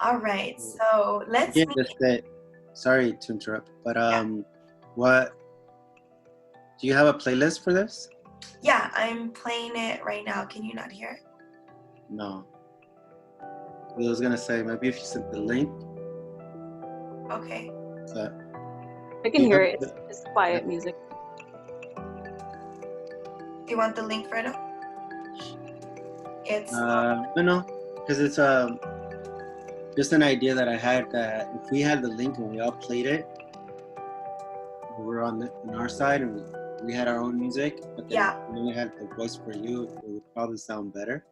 All right, so let's Yeah, meet. that's it. Sorry to interrupt, but Yeah. what do you have a playlist for this? Yeah, I'm playing it right now. Can you not hear it? No. I was gonna say maybe if you sent the link. Okay. I can hear it. It's quiet music. Do you want the link, Fredo? It's No, because it's just an idea that I had that if we had the link and we all played it, we were on our side and we had our own music, but then we only had the voice for you, it would probably sound better.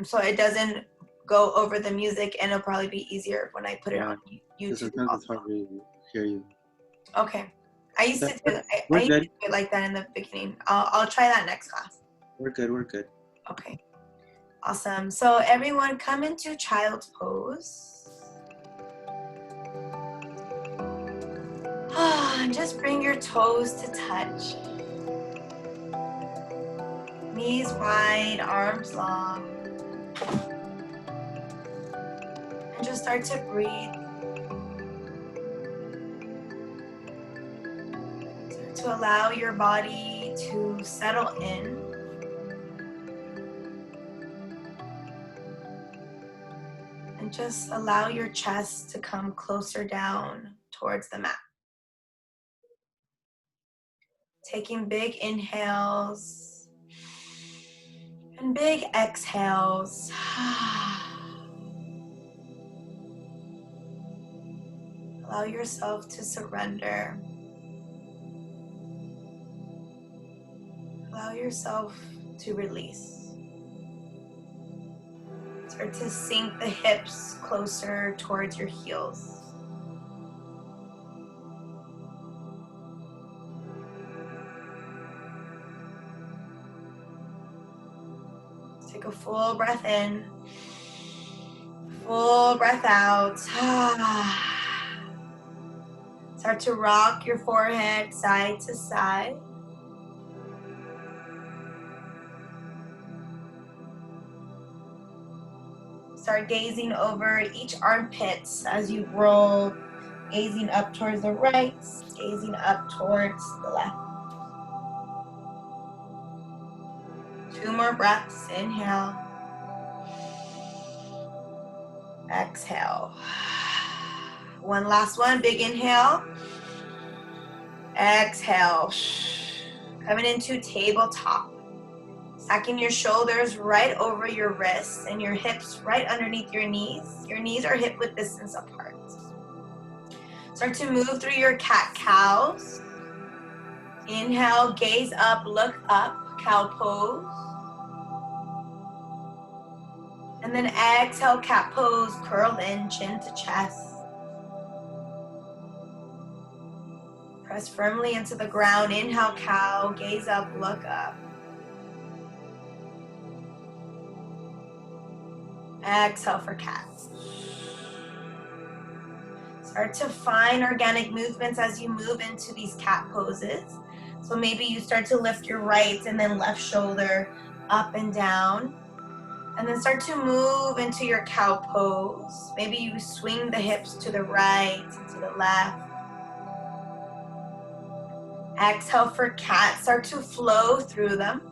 So it doesn't go over the music, and it'll probably be easier when I put it on YouTube. Sometimes it's hard to hear you. Okay. I used to do it like that in the beginning. I'll try that next class. We're good. Okay. Awesome. So everyone come into child's pose. And just bring your toes to touch. Knees wide, arms long. And just start to breathe. Start to allow your body to settle in. And just allow your chest to come closer down towards the mat. Taking big inhales and big exhales. Allow yourself to surrender. Allow yourself to release. Start to sink the hips closer towards your heels. Take a full breath in, full breath out. Start to rock your forehead side to side. Start gazing over each armpit as you roll, gazing up towards the right, gazing up towards the left. 2 more breaths. Inhale. Exhale. One last one. Big inhale. Exhale. Coming into tabletop. Stacking your shoulders right over your wrists and your hips right underneath your knees. Your knees are hip width distance apart. Start to move through your cat-cows. Inhale, gaze up, look up, cow pose. And then exhale, cat pose, curl in, chin to chest. Press firmly into the ground. Inhale, cow, gaze up, look up. Exhale for cat. Start to find organic movements as you move into these cat poses. So maybe you start to lift your right and then left shoulder up and down. And then start to move into your cow pose. Maybe you swing the hips to the right and to the left. Exhale for cat. Start to flow through them.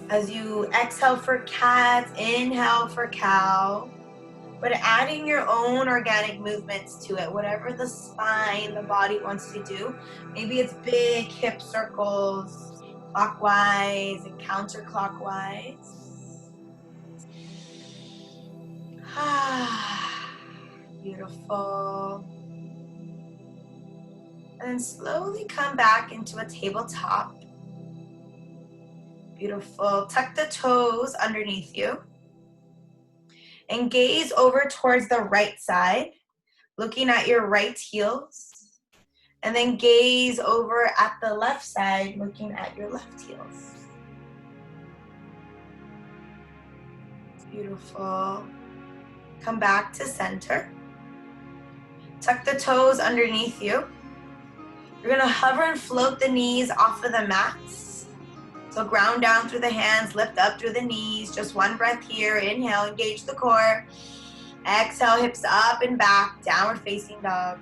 As you exhale for cat, inhale for cow. But adding your own organic movements to it, whatever the spine, the body wants to do. Maybe it's big hip circles, clockwise and counterclockwise. Beautiful. And then slowly come back into a tabletop. Beautiful. Tuck the toes underneath you. And gaze over towards the right side, looking at your right heels. And then gaze over at the left side, looking at your left heels. Beautiful. Come back to center. Tuck the toes underneath you. You're gonna hover and float the knees off of the mats. So ground down through the hands, lift up through the knees. Just one breath here. Inhale, engage the core. Exhale, hips up and back, downward facing dog.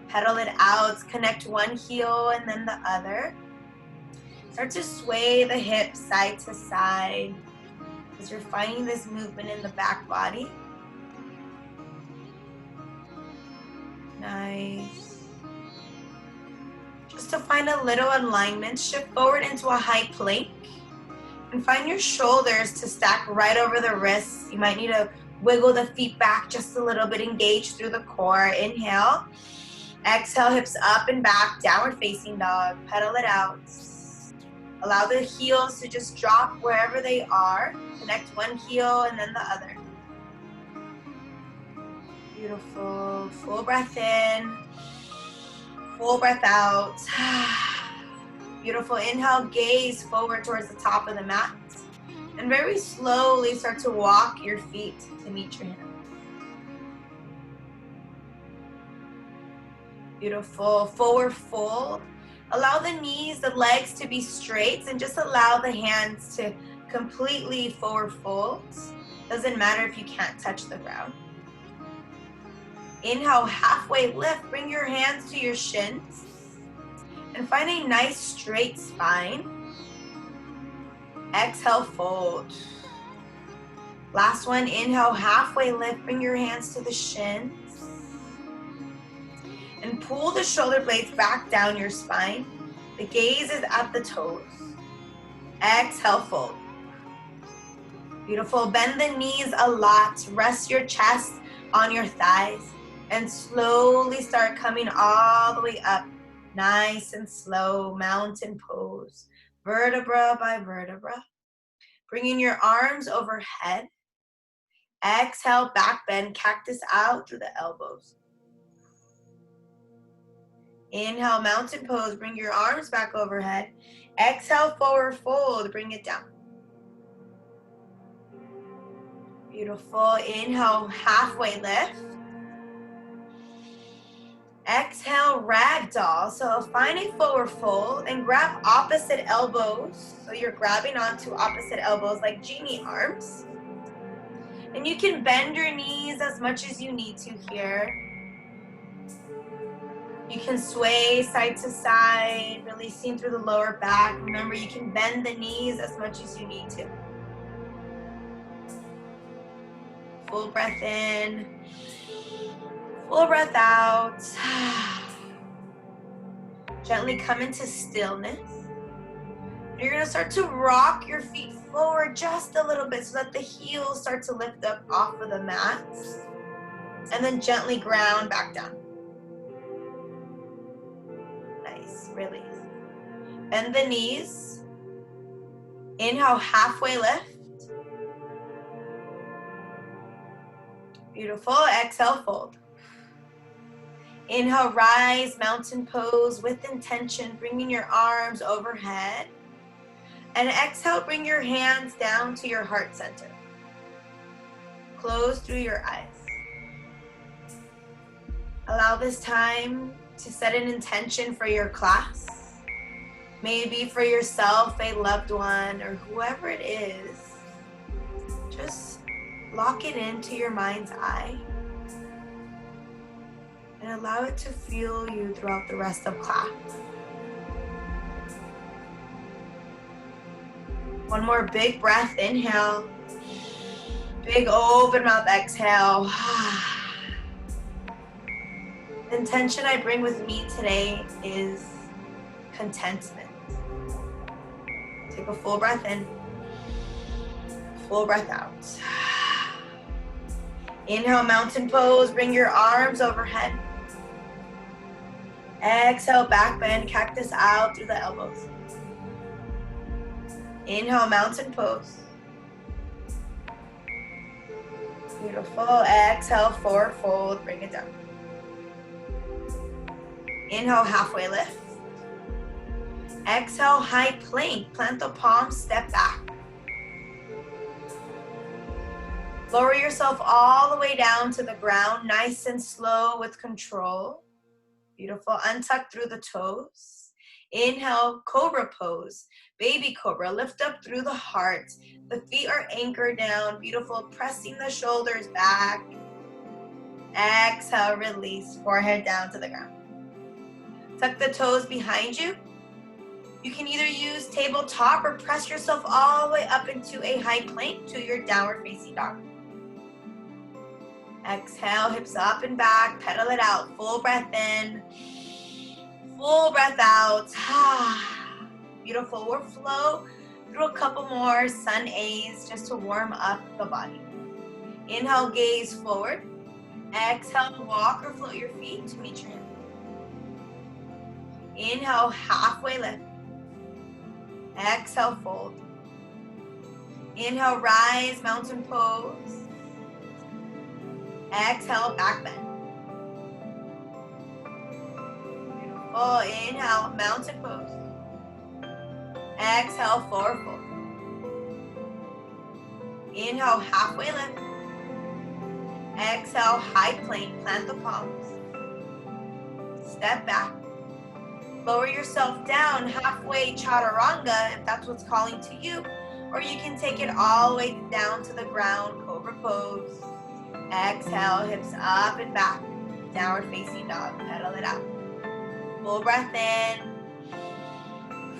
Pedal it out, connect one heel and then the other. Start to sway the hips side to side as you're finding this movement in the back body. Nice. Just to find a little alignment, shift forward into a high plank and find your shoulders to stack right over the wrists. You might need to wiggle the feet back just a little bit, engage through the core. Inhale. Exhale, hips up and back, downward facing dog. Pedal it out. Allow the heels to just drop wherever they are. Connect one heel and then the other. Beautiful. Full breath in. Full breath out. Beautiful. Inhale, gaze forward towards the top of the mat. And very slowly start to walk your feet to meet your hands. Beautiful. Forward fold. Allow the knees, the legs to be straight, and just allow the hands to completely forward fold. Doesn't matter if you can't touch the ground. Inhale, halfway lift. Bring your hands to your shins and find a nice straight spine. Exhale, fold. Last one. Inhale, halfway lift. Bring your hands to the shins and pull the shoulder blades back down your spine. The gaze is at the toes. Exhale, fold. Beautiful. Bend the knees a lot. Rest your chest on your thighs and slowly start coming all the way up. Nice and slow. Mountain pose. Vertebra by vertebra. Bringing your arms overhead. Exhale, back bend. Cactus out through the elbows. Inhale, mountain pose. Bring your arms back overhead. Exhale, forward fold. Bring it down. Beautiful. Inhale, halfway lift. Exhale, ragdoll. So find a forward fold and grab opposite elbows. So you're grabbing onto opposite elbows like genie arms. And you can bend your knees as much as you need to here. You can sway side to side, releasing through the lower back. Remember, you can bend the knees as much as you need to. Full breath in, full breath out. Gently come into stillness. You're gonna start to rock your feet forward just a little bit so that the heels start to lift up off of the mat. And then gently ground back down. Release. Bend the knees. Inhale, halfway lift. Beautiful. Exhale, fold. Inhale, rise, mountain pose with intention, bringing your arms overhead. And exhale, bring your hands down to your heart center. Close through your eyes. Allow this time to set an intention for your class, maybe for yourself, a loved one, or whoever it is. Just lock it into your mind's eye and allow it to fuel you throughout the rest of class. One more big breath, inhale. Big open mouth, exhale. The intention I bring with me today is contentment. Take a full breath in, full breath out. Inhale, mountain pose, bring your arms overhead. Exhale, back bend, cactus out through the elbows. Inhale, mountain pose. Beautiful. Exhale, forward fold, bring it down. Inhale, halfway lift. Exhale, high plank. Plant the palms, step back. Lower yourself all the way down to the ground, nice and slow with control. Beautiful. Untuck through the toes. Inhale, cobra pose. Baby cobra, lift up through the heart. The feet are anchored down. Beautiful. Pressing the shoulders back. Exhale, release. Forehead down to the ground. Tuck the toes behind you. You can either use tabletop or press yourself all the way up into a high plank to your downward facing dog. Exhale, hips up and back. Pedal it out. Full breath in. Full breath out. Beautiful. We'll flow through a couple more sun A's just to warm up the body. Inhale, gaze forward. Exhale, walk or float your feet to meet your hip. Inhale, halfway lift. Exhale, fold. Inhale, rise, mountain pose. Exhale, back bend. Beautiful. Inhale, mountain pose. Exhale, forward fold. Inhale, halfway lift. Exhale, high plank. Plant the palms. Step back. Lower yourself down, halfway chaturanga if that's what's calling to you. Or you can take it all the way down to the ground, cobra pose. Exhale, hips up and back. Downward facing dog. Pedal it out. Full breath in.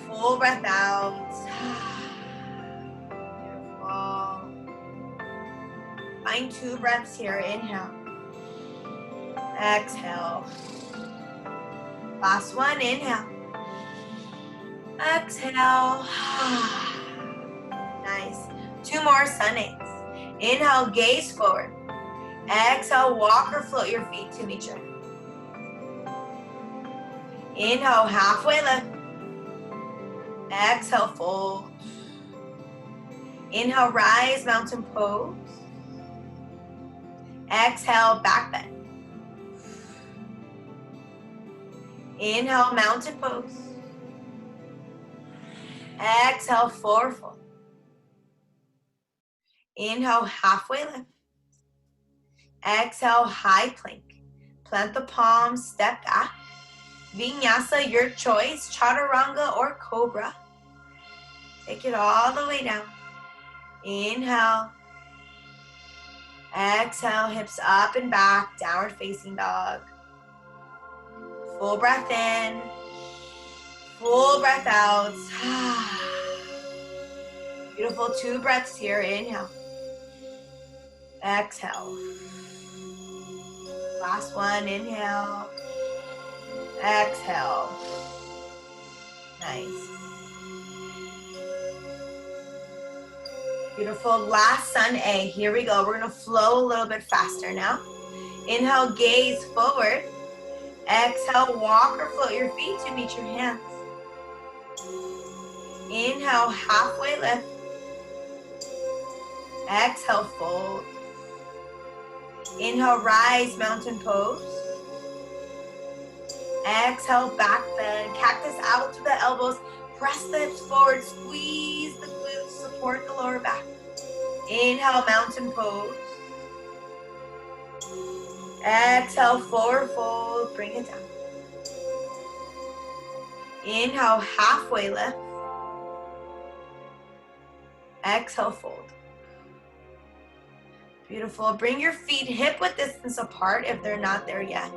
Full breath out. Beautiful. Find 2 breaths here. Inhale. Exhale. Last one. Inhale. Exhale. Nice. 2 more sun A's. Inhale, gaze forward. Exhale, walk or float your feet to meet your hip. Inhale, halfway lift. Exhale, fold. Inhale, rise, mountain pose. Exhale, back bend. Inhale, mountain pose. Exhale, forward fold. Inhale, halfway lift. Exhale, high plank. Plant the palms, step back. Vinyasa, your choice, chaturanga or cobra. Take it all the way down. Inhale. Exhale, hips up and back, downward facing dog. Full breath in. Full breath out. Beautiful. 2 breaths here. Inhale. Exhale. Last one. Inhale. Exhale. Nice. Beautiful. Last sun A. Here we go. We're going to flow a little bit faster now. Inhale, gaze forward. Exhale, walk or float your feet to meet your hands. Inhale, halfway lift. Exhale, fold. Inhale, rise, mountain pose. Exhale, back bend. Cactus out to the elbows. Press the hips forward. Squeeze the glutes. Support the lower back. Inhale, mountain pose. Exhale, forward fold. Bring it down. Inhale, halfway lift. Exhale, fold. Beautiful. Bring your feet hip width distance apart if they're not there yet.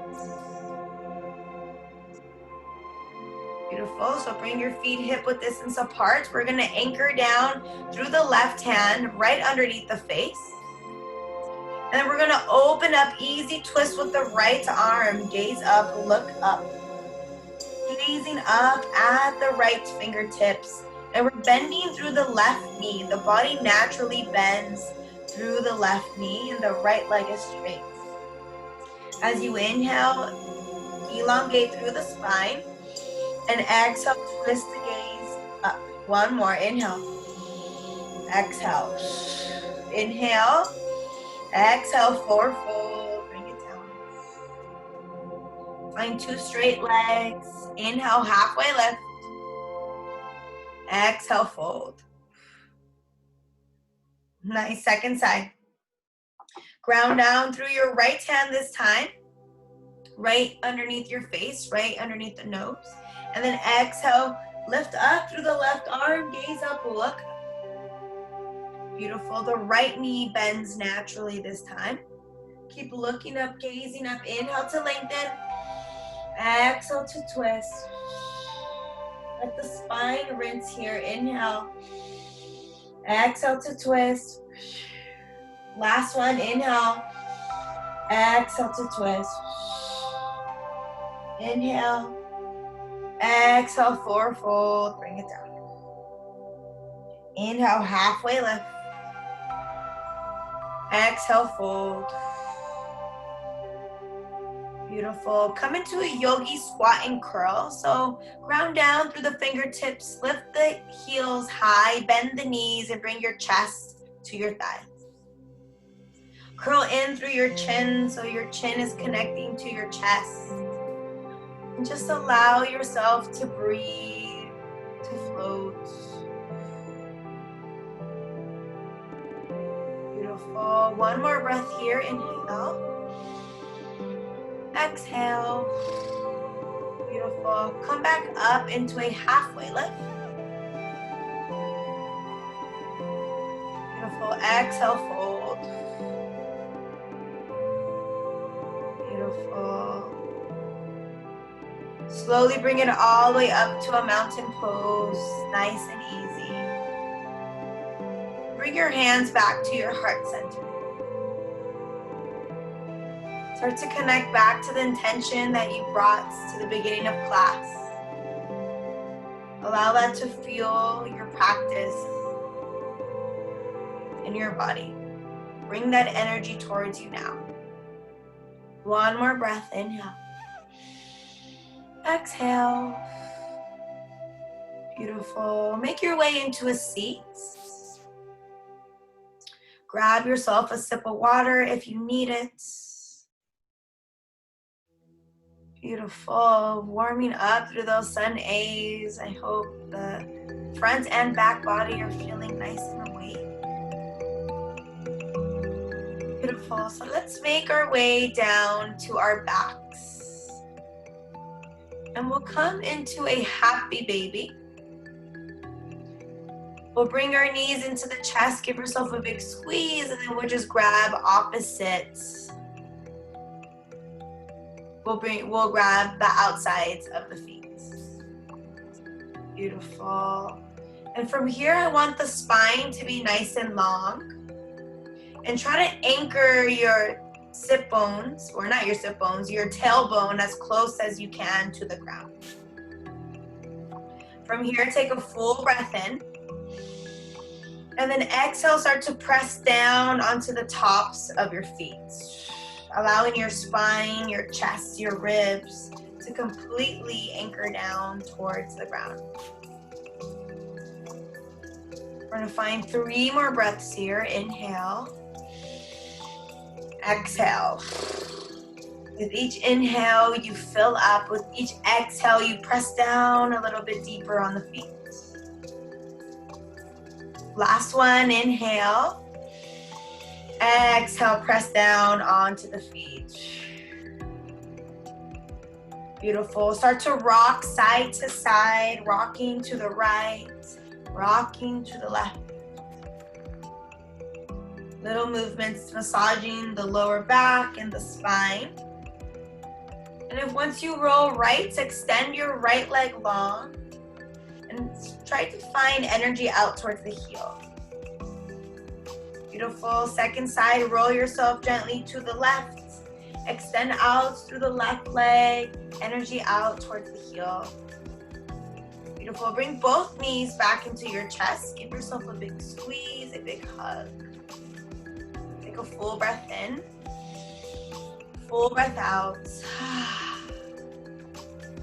Beautiful. So bring your feet hip width distance apart. We're going to anchor down through the left hand right underneath the face. And then we're going to open up, easy twist with the right arm. Gaze up, look up. Gazing up at the right fingertips. And we're bending through the left knee. The body naturally bends through the left knee and the right leg is straight. As you inhale, elongate through the spine. And exhale, twist the gaze up. One more. Inhale. Exhale. Inhale. Exhale, forward fold. Bring it down. Find 2 straight legs. Inhale, halfway lift. Exhale, fold. Nice. Second side. Ground down through your right hand this time. Right underneath your face, right underneath the nose. And then exhale, Lift up through the left arm, gaze up, look. Beautiful. The right knee bends naturally this time. Keep looking up, gazing up. Inhale to lengthen. Exhale to twist. Let the spine rinse here. Inhale. Exhale to twist. Last one. Inhale. Exhale to twist. Inhale. Exhale, forward fold. Bring it down. Inhale, halfway lift. Exhale, fold. Beautiful. Come into a yogi squat and curl. So ground down through the fingertips. Lift the heels high. Bend the knees and bring your chest to your thighs. Curl in through your chin so your chin is connecting to your chest. And just allow yourself to breathe, to float. Beautiful. One more breath here. Inhale. Exhale. Beautiful. Come back up into a halfway lift. Beautiful. Exhale, fold. Beautiful. Slowly bring it all the way up to a mountain pose. Nice and easy. Bring your hands back to your heart center. Start to connect back to the intention that you brought to the beginning of class. Allow that to fuel your practice in your body. Bring that energy towards you now. One more breath, inhale. Exhale. Beautiful. Make your way into a seat. Grab yourself a sip of water if you need it. Beautiful. Warming up through those sun A's. I hope the front and back body are feeling nice and awake. Beautiful. So let's make our way down to our backs. And we'll come into a happy baby. We'll bring our knees into the chest, give yourself a big squeeze, and then we'll just grab opposites. We'll grab the outsides of the feet. Beautiful. And from here, I want the spine to be nice and long. And try to anchor your sit bones, or not your sit bones, your tailbone as close as you can to the ground. From here, take a full breath in. And then exhale, start to press down onto the tops of your feet. Allowing your spine, your chest, your ribs to completely anchor down towards the ground. We're gonna find 3 more breaths here. Inhale. Exhale. With each inhale, you fill up. With each exhale, you press down a little bit deeper on the feet. Last one, inhale. Exhale, press down onto the feet. Beautiful. Start to rock side to side, rocking to the right, rocking to the left. Little movements massaging the lower back and the spine. And if once you roll right, extend your right leg long and try to find energy out towards the heel. Beautiful. Second side, roll yourself gently to the left. Extend out through the left leg, energy out towards the heel. Beautiful. Bring both knees back into your chest. Give yourself a big squeeze, a big hug. Take a full breath in. Full breath out.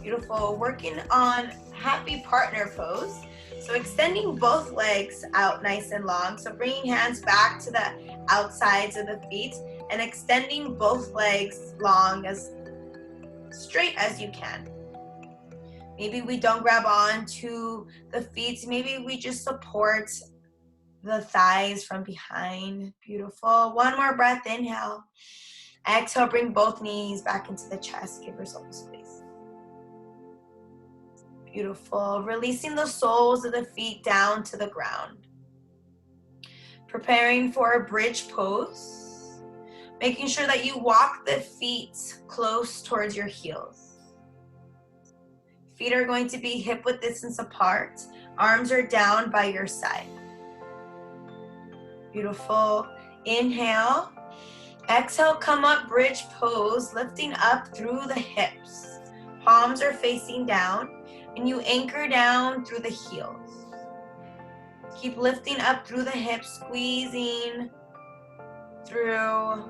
Beautiful. Working on happy partner pose. So extending both legs out nice and long. So bringing hands back to the outsides of the feet and extending both legs long, as straight as you can. Maybe we don't grab on to the feet. Maybe we just support the thighs from behind. Beautiful. One more breath. Inhale. Exhale. Bring both knees back into the chest. Give yourself a squeeze. Beautiful. Releasing the soles of the feet down to the ground. Preparing for a bridge pose. Making sure that you walk the feet close towards your heels. Feet are going to be hip width distance apart. Arms are down by your side. Beautiful. Inhale. Exhale, come up, bridge pose, lifting up through the hips. Palms are facing down, and you anchor down through the heels. Keep lifting up through the hips, squeezing through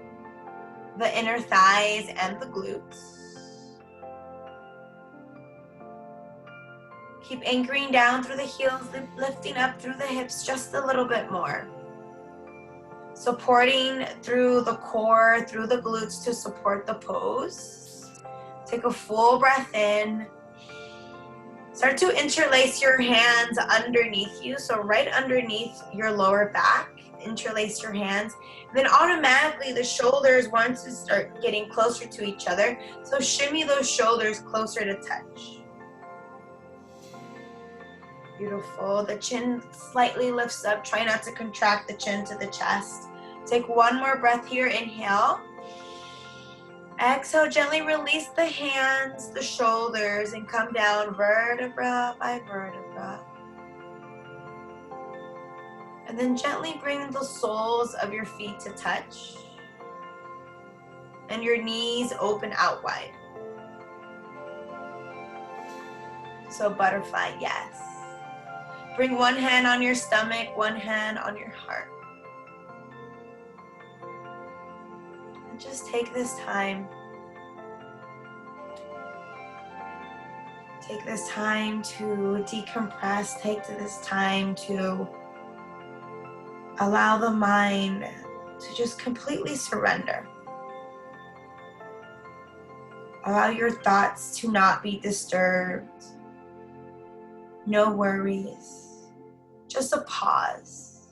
the inner thighs and the glutes. Keep anchoring down through the heels, lifting up through the hips just a little bit more. Supporting through the core, through the glutes to support the pose. Take a full breath in. Start to interlace your hands underneath you, so right underneath your lower back. Interlace your hands. And then automatically the shoulders want to start getting closer to each other, so shimmy those shoulders closer to touch. Beautiful. The chin slightly lifts up. Try not to contract the chin to the chest. Take one more breath here. Inhale. Exhale, gently release the hands, the shoulders, and come down vertebra by vertebra. And then gently bring the soles of your feet to touch. And your knees open out wide. So butterfly, yes. Bring one hand on your stomach, one hand on your heart. And just take this time. Take this time to decompress. Take this time to allow the mind to just completely surrender. Allow your thoughts to not be disturbed. No worries. Just a pause.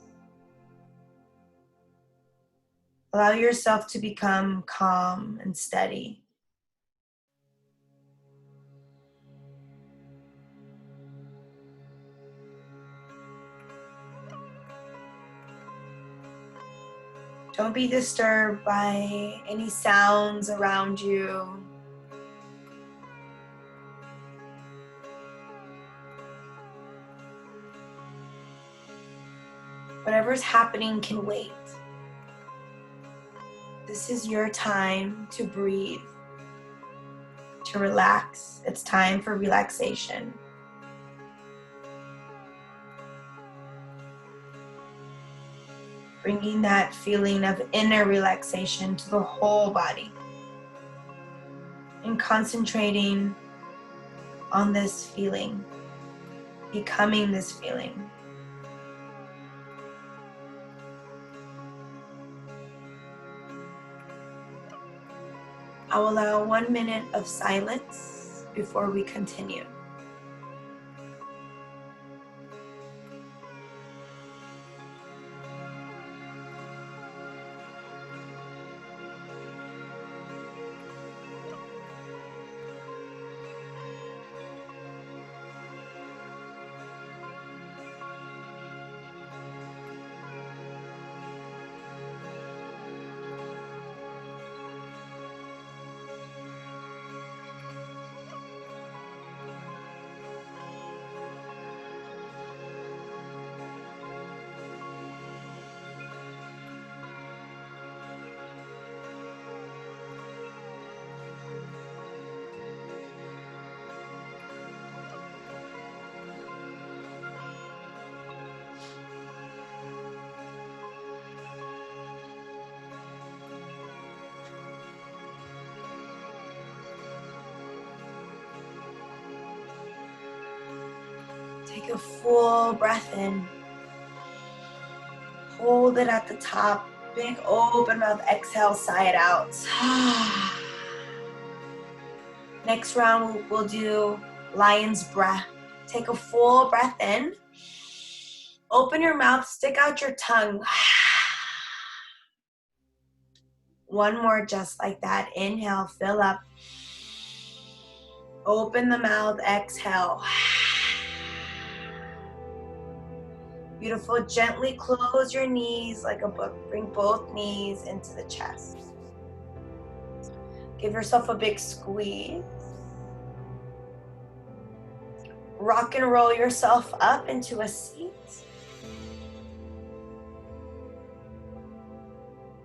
Allow yourself to become calm and steady. Don't be disturbed by any sounds around you. Whatever's happening can wait. This is your time to breathe, to relax. It's time for relaxation. Bringing that feeling of inner relaxation to the whole body. And concentrating on this feeling, becoming this feeling. I'll allow 1 minute of silence before we continue. Take a full breath in. Hold it at the top. Big open mouth. Exhale, sigh it out. Next round, we'll do lion's breath. Take a full breath in. Open your mouth. Stick out your tongue. One more just like that. Inhale, fill up. Open the mouth. Exhale. Beautiful. Gently close your knees like a book. Bring both knees into the chest. Give yourself a big squeeze. Rock and roll yourself up into a seat.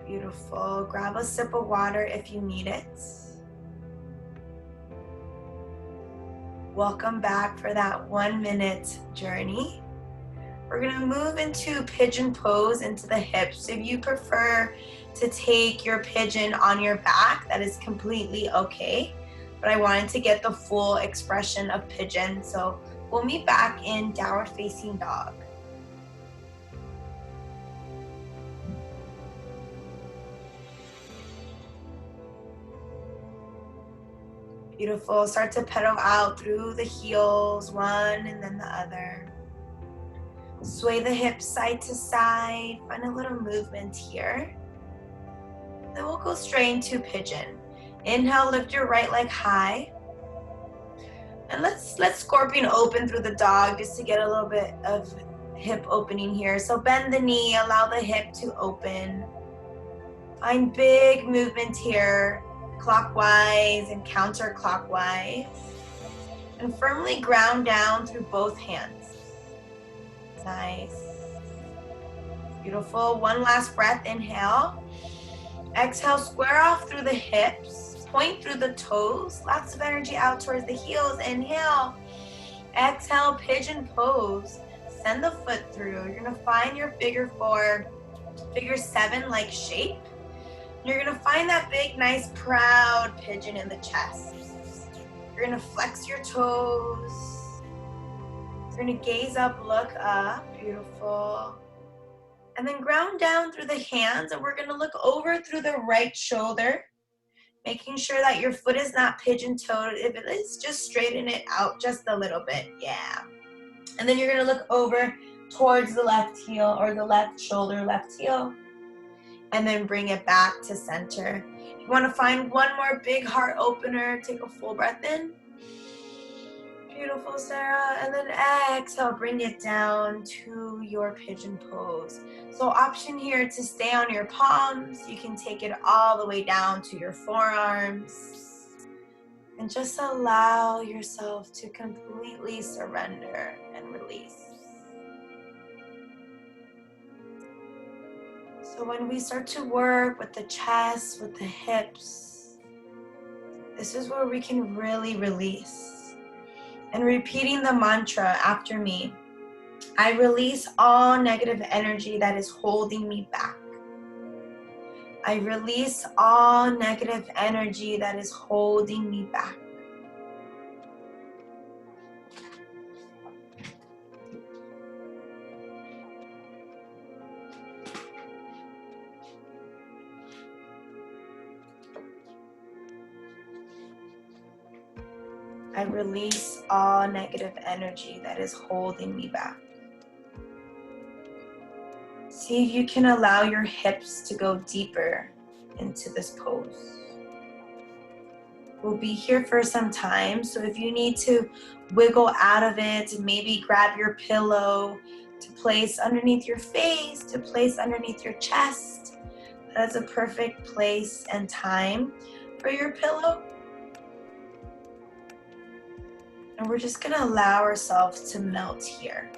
Beautiful. Grab a sip of water if you need it. Welcome back for that 1 minute journey. We're gonna move into pigeon pose into the hips. If you prefer to take your pigeon on your back, that is completely okay. But I wanted to get the full expression of pigeon, so we'll meet back in downward facing dog. Beautiful. Start to pedal out through the heels, one and then the other. Sway the hips side to side. Find a little movement here. Then we'll go straight into pigeon. Inhale, lift your right leg high. And let's scorpion open through the dog just to get a little bit of hip opening here. So bend the knee, allow the hip to open. Find big movement here, clockwise and counterclockwise. And firmly ground down through both hands. Nice. Beautiful. One last breath, inhale. Exhale, square off through the hips. Point through the toes. Lots of energy out towards the heels. Inhale. Exhale, pigeon pose. Send the foot through. You're gonna find your figure 4, figure 7 like shape. You're gonna find that big, nice, proud pigeon in the chest. You're gonna flex your toes. You're gonna gaze up, look up. Beautiful. And then ground down through the hands, and we're gonna look over through the right shoulder, making sure that your foot is not pigeon-toed. If it is, just straighten it out just a little bit, yeah. And then you're gonna look over towards the left heel or the left shoulder, left heel, and then bring it back to center. You wanna find one more big heart opener, take a full breath in. Beautiful, Sarah. And then exhale, bring it down to your pigeon pose. So option here to stay on your palms. You can take it all the way down to your forearms. And just allow yourself to completely surrender and release. So when we start to work with the chest, with the hips, this is where we can really release. And repeating the mantra after me. I release all negative energy that is holding me back. I release all negative energy that is holding me back. I release all negative energy that is holding me back. See if you can allow your hips to go deeper into this pose. We'll be here for some time, so if you need to wiggle out of it, maybe grab your pillow to place underneath your face, to place underneath your chest, that's a perfect place and time for your pillow. And we're just gonna allow ourselves to melt here.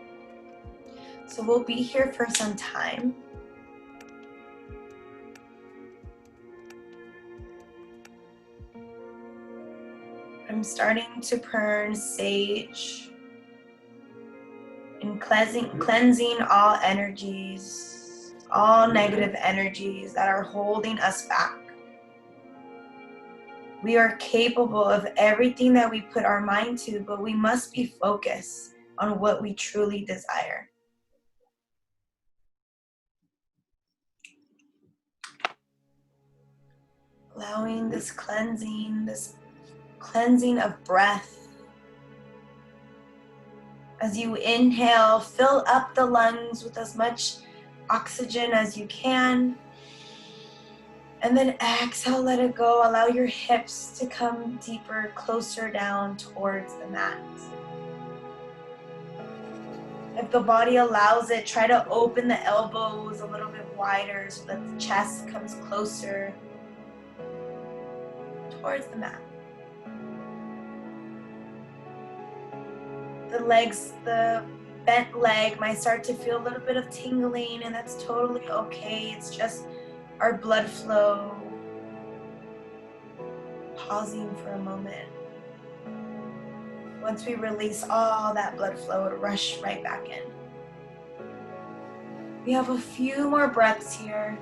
So we'll be here for some time. I'm starting to burn sage and cleansing all energies, all negative energies that are holding us back. We are capable of everything that we put our mind to, but we must be focused on what we truly desire. Allowing this cleansing of breath. As you inhale, fill up the lungs with as much oxygen as you can. And then exhale, let it go. Allow your hips to come deeper, closer down towards the mat. If the body allows it, try to open the elbows a little bit wider so that the chest comes closer towards the mat. The legs, the bent leg might start to feel a little bit of tingling, and that's totally okay. It's just our blood flow pausing for a moment. Once we release all that blood flow, it'll rush right back in. We have a few more breaths here.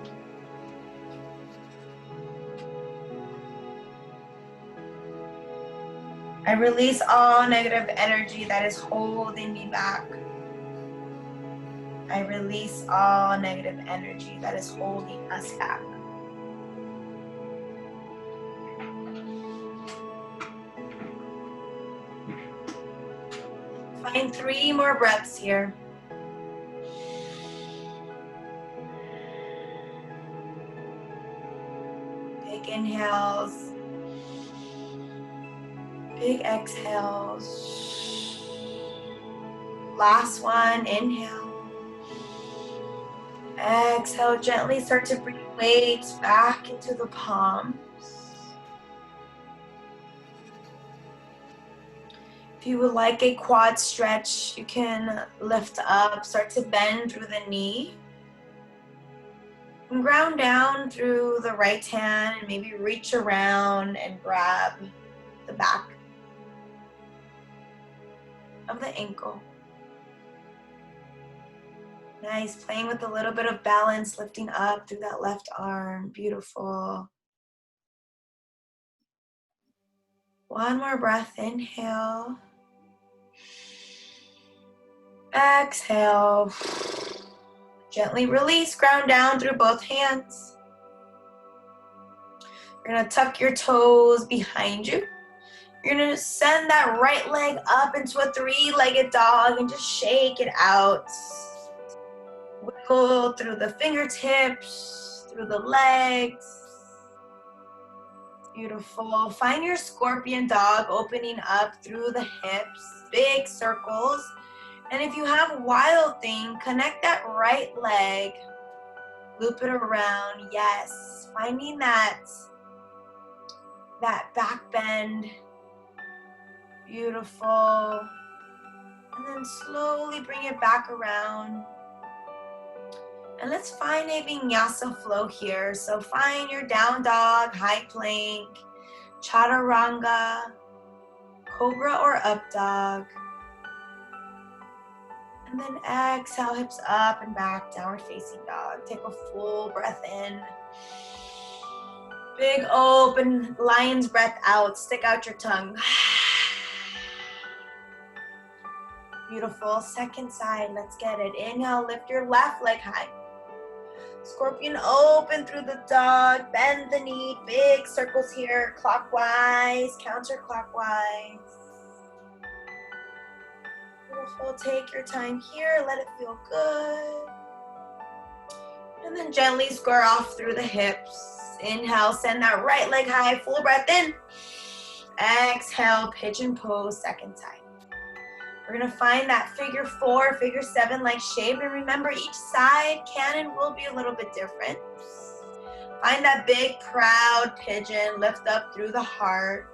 I release all negative energy that is holding me back. I release all negative energy that is holding us back. Find 3 more breaths here. Big inhales. Big exhales. Last one, inhale. Exhale, gently start to bring weight back into the palms. If you would like a quad stretch, you can lift up, start to bend through the knee. And ground down through the right hand and maybe reach around and grab the back of the ankle. Nice, playing with a little bit of balance, lifting up through that left arm. Beautiful. One more breath, inhale. Exhale. Gently release, ground down through both hands. You're gonna tuck your toes behind you. You're gonna send that right leg up into a 3-legged dog and just shake it out. Wiggle through the fingertips, through the legs. Beautiful. Find your scorpion dog opening up through the hips, big circles. And if you have wild thing, connect that right leg, loop it around. Yes, finding that back bend. Beautiful. And then slowly bring it back around. And let's find a vinyasa flow here. So find your down dog, high plank, chaturanga, cobra or up dog. And then exhale, hips up and back, downward facing dog. Take a full breath in. Big open lion's breath out. Stick out your tongue. Beautiful. Second side, let's get it. Inhale, lift your left leg high. Scorpion open through the dog. Bend the knee. Big circles here. Clockwise, counterclockwise. Beautiful. Take your time here. Let it feel good. And then gently square off through the hips. Inhale, send that right leg high. Full breath in. Exhale, pigeon pose, second time. We're gonna find that figure 4, figure 7 like shape. And remember, each side can and will be a little bit different. Find that big, proud pigeon. Lift up through the heart.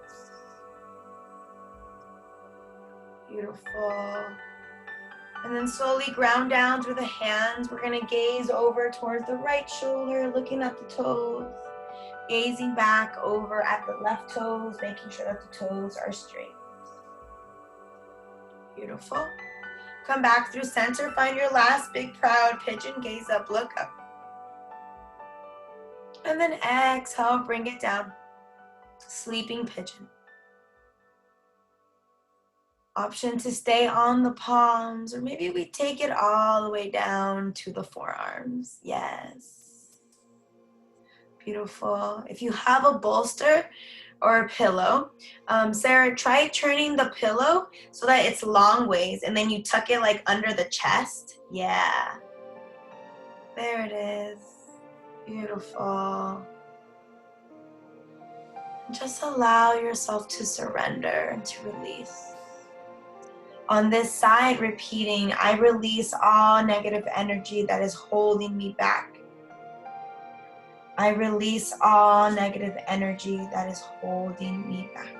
Beautiful. And then slowly ground down through the hands. We're gonna gaze over towards the right shoulder, looking at the toes. Gazing back over at the left toes, making sure that the toes are straight. Beautiful. Come back through center. Find your last big proud pigeon. Gaze up, look up. And then exhale, bring it down. Sleeping pigeon. Option to stay on the palms, or maybe we take it all the way down to the forearms. Yes. Beautiful. If you have a bolster or a pillow, Sarah, try turning the pillow so that it's long ways, and then you tuck it like under the chest. Yeah. There it is. Beautiful. Just allow yourself to surrender and to release. On this side, repeating, I release all negative energy that is holding me back. I release all negative energy that is holding me back.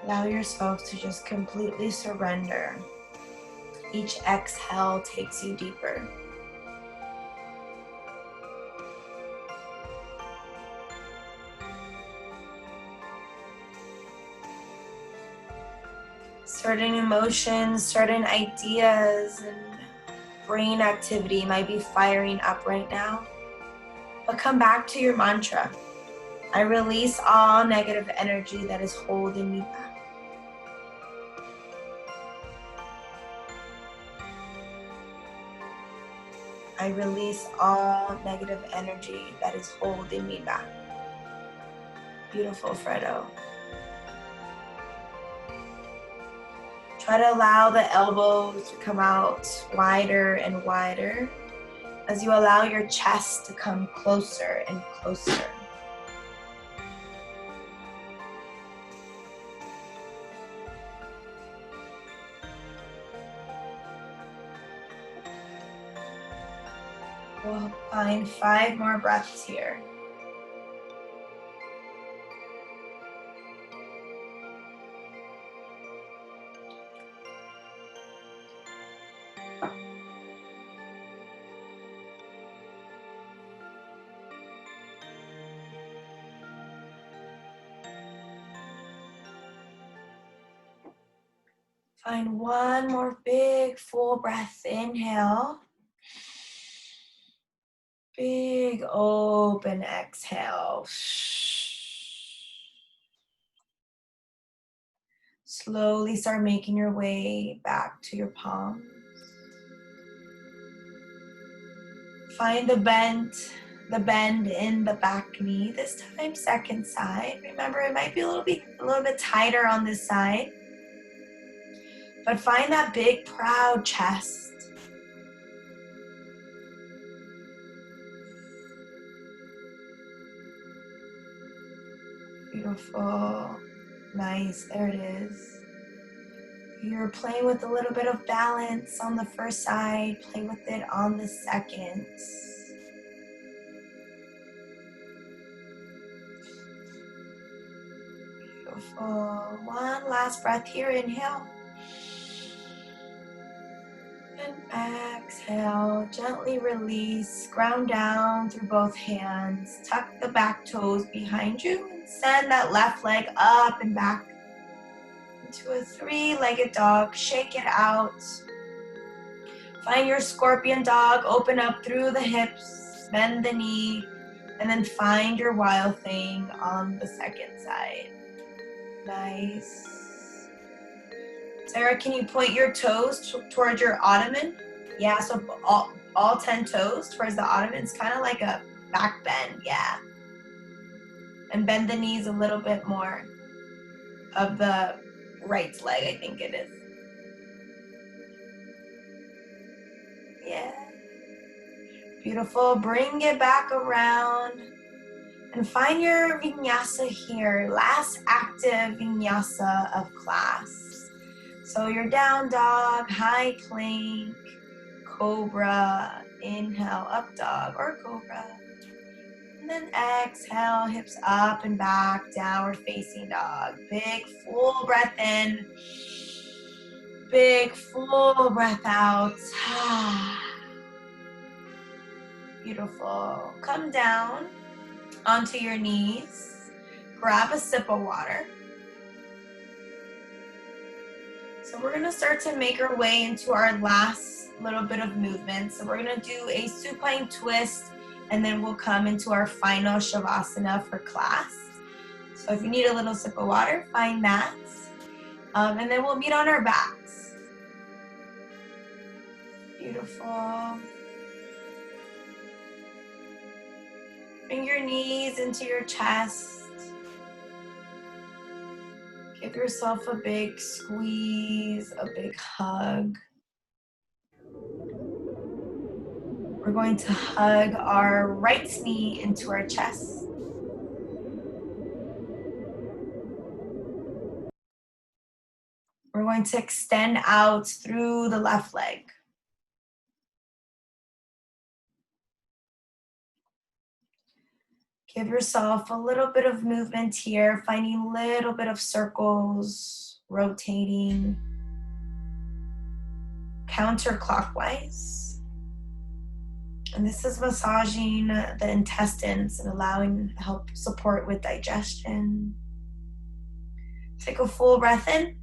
Allow yourself to just completely surrender. Each exhale takes you deeper. Certain emotions, certain ideas, and brain activity might be firing up right now. But come back to your mantra. I release all negative energy that is holding me back. I release all negative energy that is holding me back. Beautiful, Fredo. Try to allow the elbows to come out wider and wider as you allow your chest to come closer and closer. We'll find 5 more breaths here. Find one more big full breath. Inhale. Big open exhale. Slowly start making your way back to your palms. Find the bend in the back knee. This time, second side. Remember, it might be a little bit tighter on this side. But find that big, proud chest. Beautiful. Nice. There it is. You're playing with a little bit of balance on the first side. Play with it on the second. Beautiful. One last breath here. Inhale. And exhale. Gently release. Ground down through both hands. Tuck the back toes behind you. And send that left leg up and back into a 3-legged dog. Shake it out. Find your scorpion dog. Open up through the hips. Bend the knee. And then find your wild thing on the second side. Nice. Sarah, can you point your toes towards your ottoman? Yeah, so all 10 toes towards the ottoman. It's kind of like a back bend, yeah. And bend the knees a little bit more of the right leg, I think it is. Yeah. Beautiful. Bring it back around. And find your vinyasa here. Last active vinyasa of class. So your down dog, high plank, cobra, inhale, up dog or cobra. And then exhale, hips up and back, downward facing dog. Big full breath in. Big full breath out. Beautiful. Come down onto your knees. Grab a sip of water. So we're gonna start to make our way into our last little bit of movement. So we're gonna do a supine twist and then we'll come into our final shavasana for class. So if you need a little sip of water, find that. And then we'll meet on our backs. Beautiful. Bring your knees into your chest. Give yourself a big squeeze, a big hug. We're going to hug our right knee into our chest. We're going to extend out through the left leg. Give yourself a little bit of movement here, finding a little bit of circles, rotating counterclockwise. And this is massaging the intestines and allowing help support with digestion. Take a full breath in.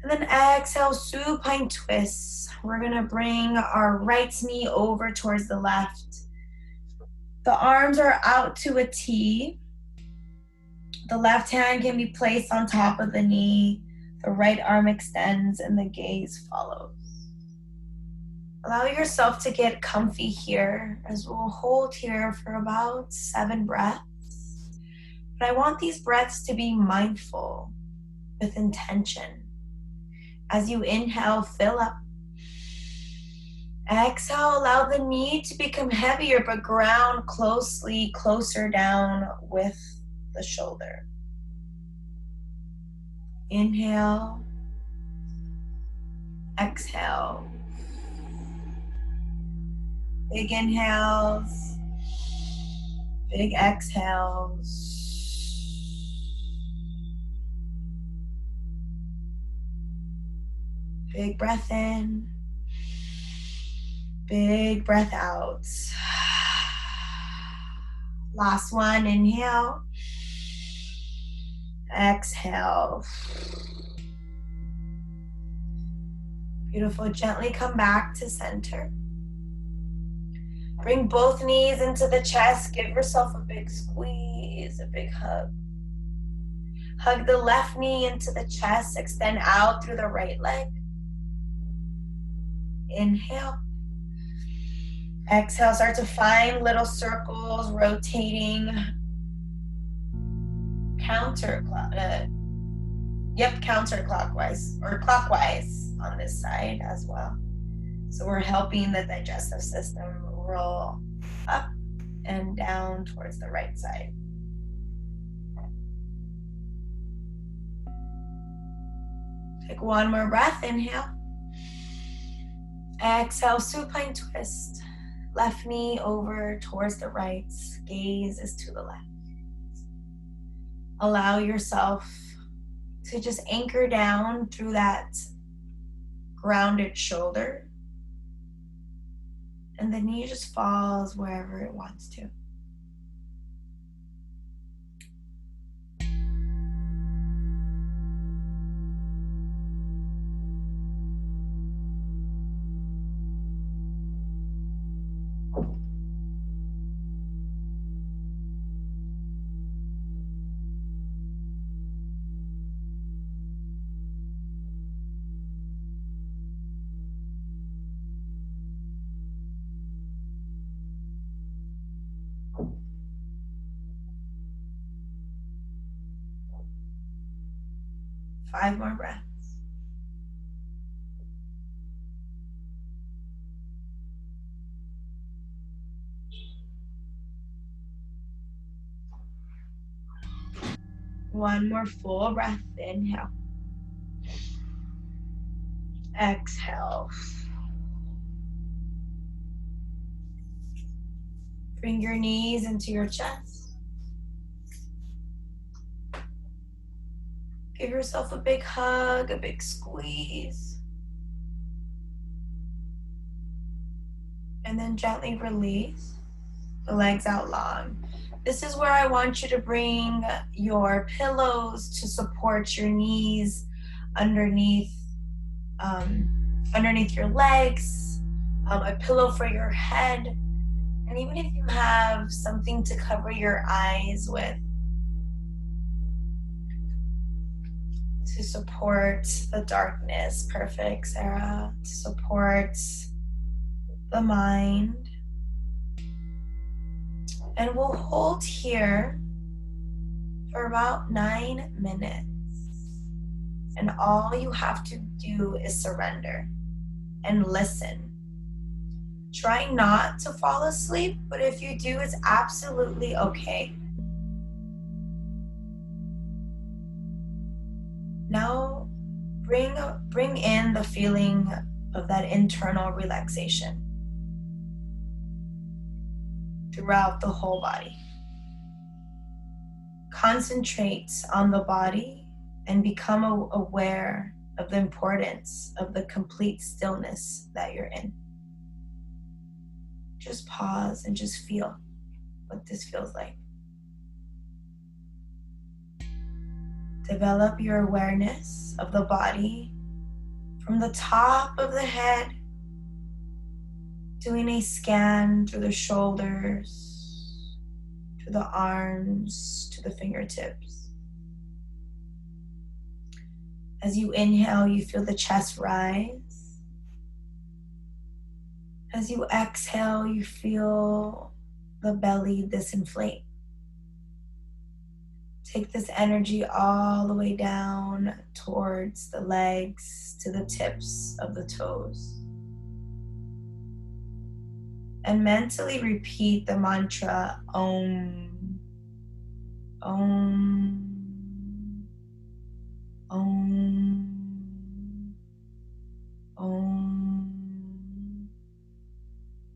And then exhale, supine twist. We're gonna bring our right knee over towards the left. The arms are out to a T. The left hand can be placed on top of the knee. The right arm extends and the gaze follows. Allow yourself to get comfy here as we'll hold here for about 7 breaths. But I want these breaths to be mindful with intention. As you inhale, fill up. Exhale, allow the knee to become heavier, but ground closer down with the shoulder. Inhale. Exhale. Big inhales. Big exhales. Big breath in. Big breath out. Last one, inhale. Exhale. Beautiful. Gently come back to center. Bring both knees into the chest. Give yourself a big squeeze, a big hug. Hug the left knee into the chest. Extend out through the right leg. Inhale. Exhale, start to find little circles, rotating counterclockwise or clockwise on this side as well. So we're helping the digestive system roll up and down towards the right side. Take one more breath, inhale. Exhale, supine twist. Left knee over towards the right, gaze is to the left. Allow yourself to just anchor down through that grounded shoulder. And the knee just falls wherever it wants to. Five more breaths. One more full breath, inhale. Exhale. Bring your knees into your chest. Give yourself a big hug, a big squeeze. And then gently release the legs out long. This is where I want you to bring your pillows to support your knees underneath your legs, a pillow for your head. And even if you have something to cover your eyes with, to support the darkness. Perfect, Sarah. To support the mind. And we'll hold here for about 9 minutes. And all you have to do is surrender and listen. Try not to fall asleep, but if you do, it's absolutely okay. Now, bring in the feeling of that internal relaxation throughout the whole body. Concentrate on the body and become aware of the importance of the complete stillness that you're in. Just pause and just feel what this feels like. Develop your awareness of the body from the top of the head, doing a scan through the shoulders, to the arms, to the fingertips. As you inhale, you feel the chest rise. As you exhale, you feel the belly disinflate. Take this energy all the way down towards the legs, to the tips of the toes. And mentally repeat the mantra Om, Om, Om, Om.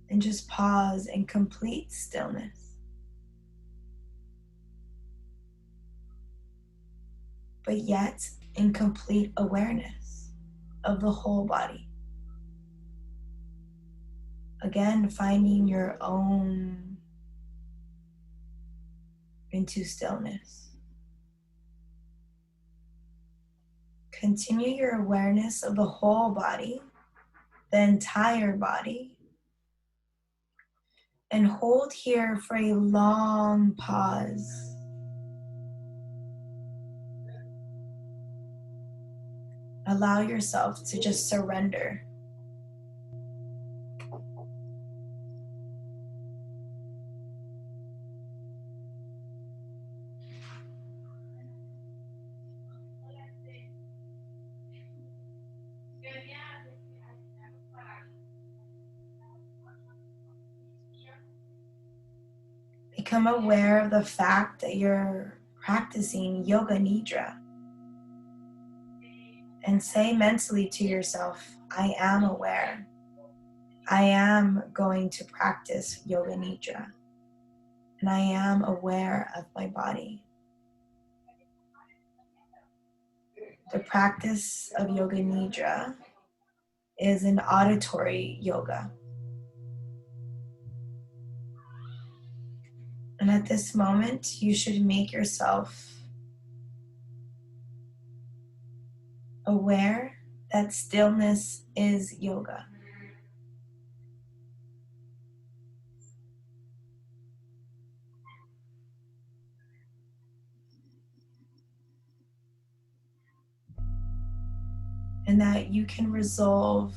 And just pause in complete stillness. But yet in complete awareness of the whole body. Again, finding your own into stillness. Continue your awareness of the whole body, the entire body, and hold here for a long pause. Allow yourself to just surrender. Become aware of the fact that you're practicing yoga nidra. And say mentally to yourself, I am aware. I am going to practice yoga nidra. And I am aware of my body. The practice of yoga nidra is an auditory yoga. And at this moment, you should make yourself aware that stillness is yoga. And that you can resolve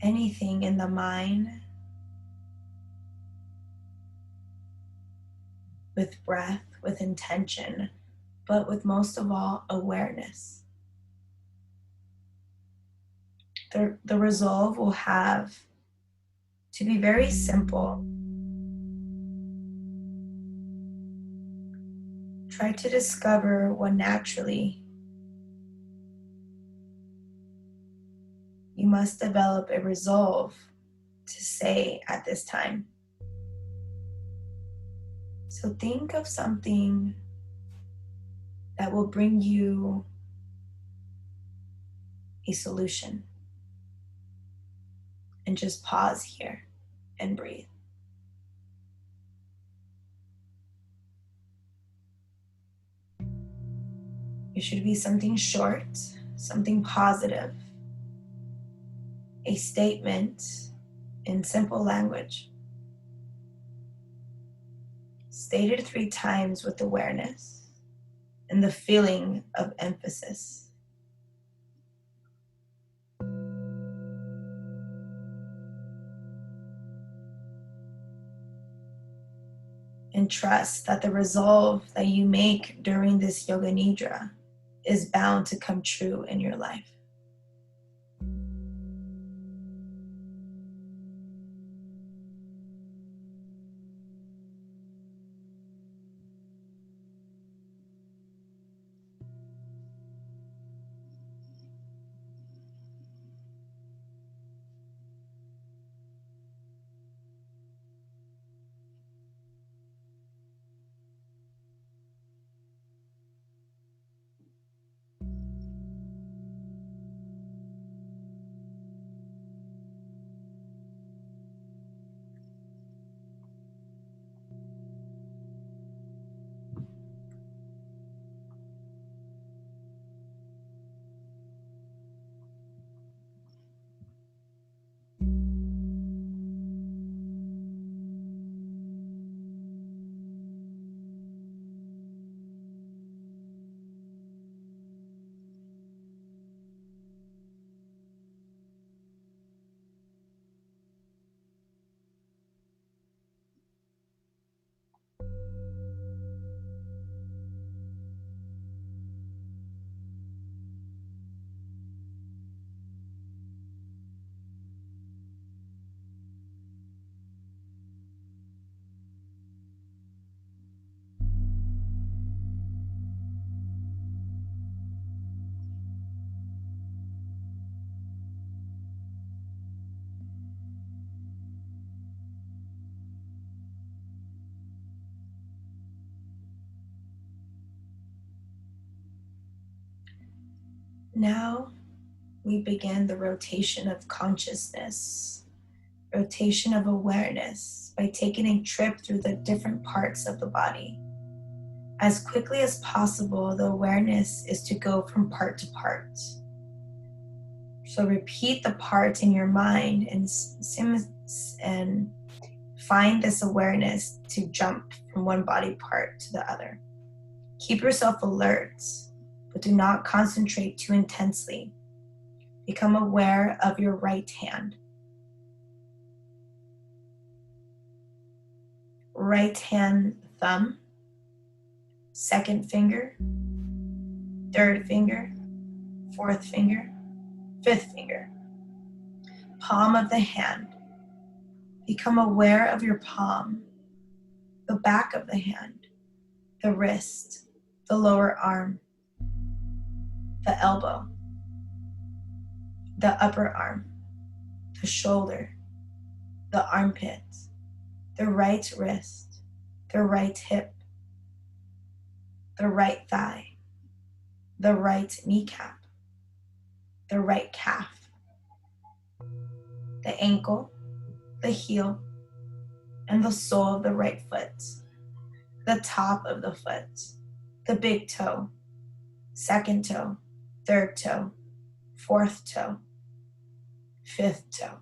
anything in the mind with breath, with intention, but with most of all, awareness. The resolve will have to be very simple. Try to discover what naturally you must develop a resolve to say at this time. So think of something that will bring you a solution. And just pause here and breathe. It should be something short, something positive, a statement in simple language, stated 3 times with awareness and the feeling of emphasis. And trust that the resolve that you make during this yoga nidra is bound to come true in your life. Now we begin the rotation of consciousness, rotation of awareness by taking a trip through the different parts of the body. As quickly as possible, the awareness is to go from part to part. So repeat the parts in your mind and find this awareness to jump from one body part to the other. Keep yourself alert, but do not concentrate too intensely. Become aware of your right hand. Right hand thumb, second finger, third finger, fourth finger, fifth finger. Palm of the hand. Become aware of your palm, the back of the hand, the wrist, the lower arm, the elbow, the upper arm, the shoulder, the armpit, the right wrist, the right hip, the right thigh, the right kneecap, the right calf, the ankle, the heel, and the sole of the right foot, the top of the foot, the big toe, second toe, third toe, fourth toe, fifth toe.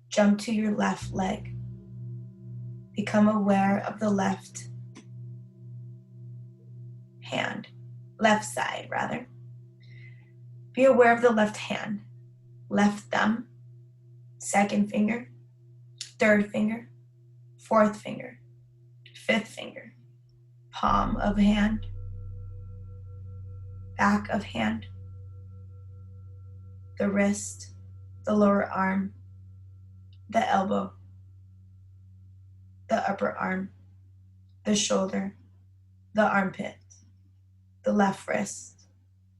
Jump to your left leg. Become aware of the left hand, left side rather. Be aware of the left hand, left thumb, second finger, third finger, fourth finger, fifth finger, palm of hand, back of hand, the wrist, the lower arm, the elbow, the upper arm, the shoulder, the armpit, the left wrist,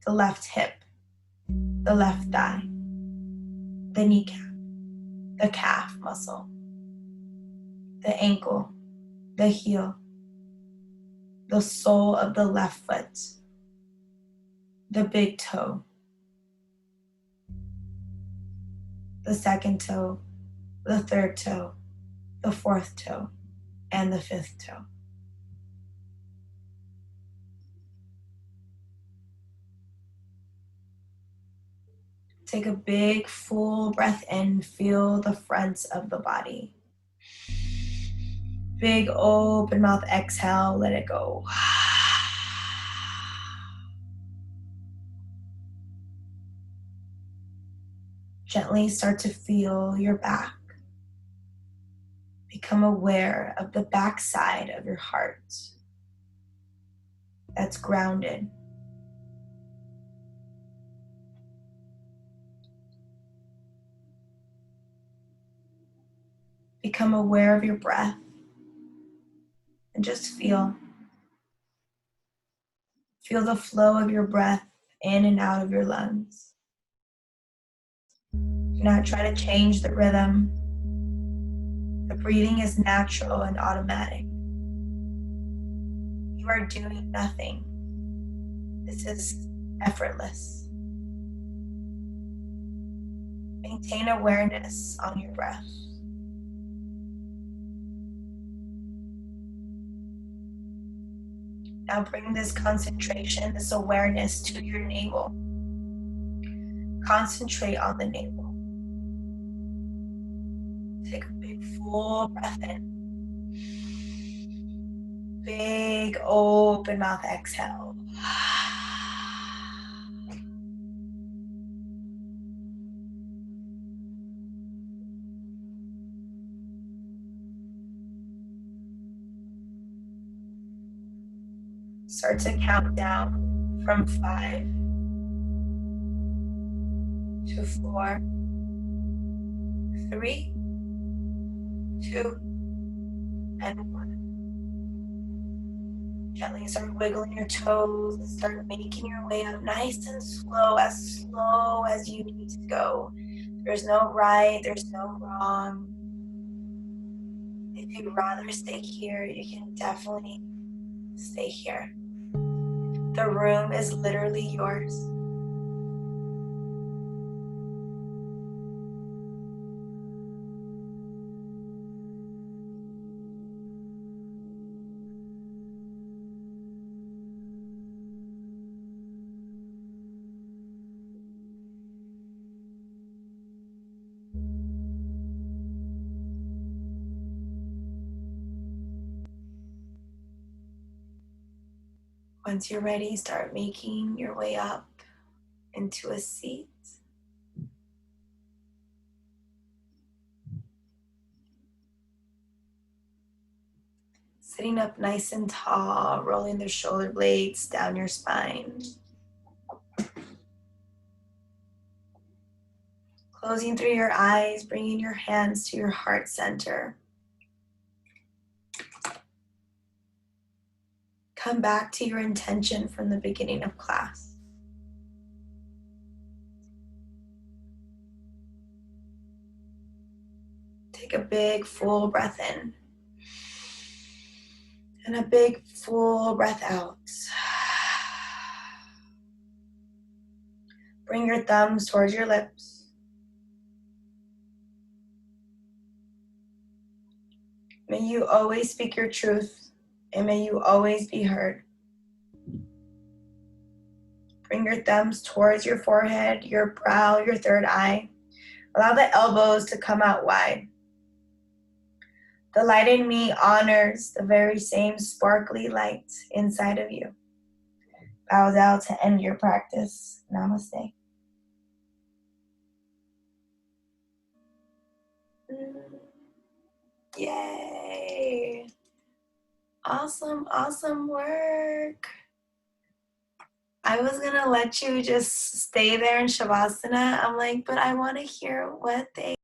the left hip, the left thigh, the kneecap, the calf muscle, the ankle, the heel, the sole of the left foot, the big toe, the second toe, the third toe, the fourth toe, and the fifth toe. Take a big full breath in, feel the fronts of the body. Big open mouth exhale, let it go. Gently start to feel your back, Become aware of the backside of your heart that's grounded. Become aware of your breath and just feel. Feel the flow of your breath in and out of your lungs. Do not try to change the rhythm. The breathing is natural and automatic. You are doing nothing. This is effortless. Maintain awareness on your breath. Now bring this concentration, this awareness to your navel. Concentrate on the navel. Take a big full breath in. Big open mouth exhale. Start to count down from 5 to 4, 3, 2, and 1. Gently start wiggling your toes and start making your way up nice and slow as you need to go. There's no right, there's no wrong. If you'd rather stay here, you can definitely stay here. The room is literally yours. Once you're ready, start making your way up into a seat. Sitting up nice and tall, rolling the shoulder blades down your spine. Closing through your eyes, bringing your hands to your heart center. Come back to your intention from the beginning of class. Take a big full breath in and a big full breath out. Bring your thumbs towards your lips. May you always speak your truth, and may you always be heard. Bring your thumbs towards your forehead, your brow, your third eye. Allow the elbows to come out wide. The light in me honors the very same sparkly light inside of you. Bow down to end your practice. Namaste. Yay! Awesome, awesome work. I was gonna let you just stay there in Shavasana. I'm like, but I want to hear what they